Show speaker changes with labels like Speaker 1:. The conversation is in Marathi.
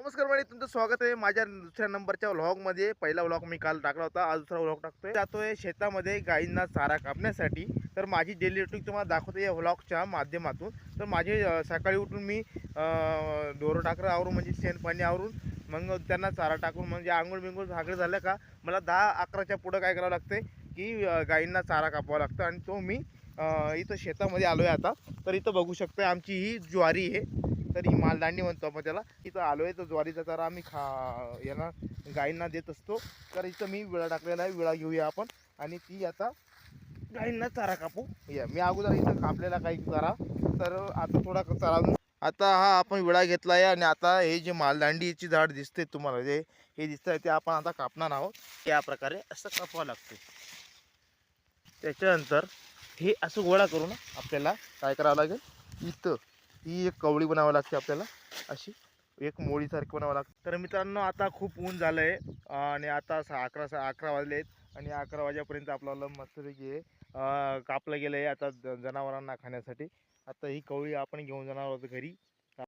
Speaker 1: नमस्कार मंडळी, तुमचं स्वागत आहे माझ्या दुसऱ्या नंबरच्या व्लॉगमध्ये. पहिला व्लॉग मी काल टाकला होता, आज दुसरा व्लॉग टाकतोय. जातोय शेतामध्ये गायींना चारा कापण्यासाठी. तर माझी डेली रुटीन तुम्हाला दाखवतो या व्लॉगच्या माध्यमातून. तर माझे सकाळी उठून मी ढोरं टाकरं आवरून म्हणजे शेण पाणी आवरून मग त्यांना चारा टाकून म्हणजे आंघोळ बिंघोळ सगळं झालं का मला 10-11च्या पुढं काय करावं लागतं की गायींना चारा कापावा लागतं. आणि तो मी इथं शेतामध्ये आलो आहे आता. तर इथं बघू शकता आमची ही ज्वारी आहे. तर ही मालदांडी म्हणतो आपण त्याला. इथं आलो आहे तर ज्वारीचा चारा आम्ही यांना गायींना देत असतो. तर इथं मी विळा टाकलेला आहे, विळा घेऊया आपण आणि ती आता गायींना चारा कापू या. मी अगोदर इथं कापलेला काही चारा, तर आता थोडा चारा आता हा आपण विळा घेतला आहे. आणि आता हे जे मालदांडीची झाड दिसते तुम्हाला, जे हे दिसत आहे ते आपण आता कापणार आहोत. या प्रकारे असं कापावं लागते. त्याच्यानंतर हे असं गोळा करून आपल्याला काय करावं लागेल, इथं ही एक कवळी बनावं लागते आपल्याला, अशी एक मोळीसारखी बनावं लागते. तर मित्रांनो, आता खूप ऊन झालं आहे आणि आता 11 वाजले आहेत आणि 11 वाजेपर्यंत आपल्याला मस्तपैकी हे कापलं गेलं आहे आता जनावरांना खाण्यासाठी. आता ही कवळी आपण घेऊन जाणार आहोत घरी.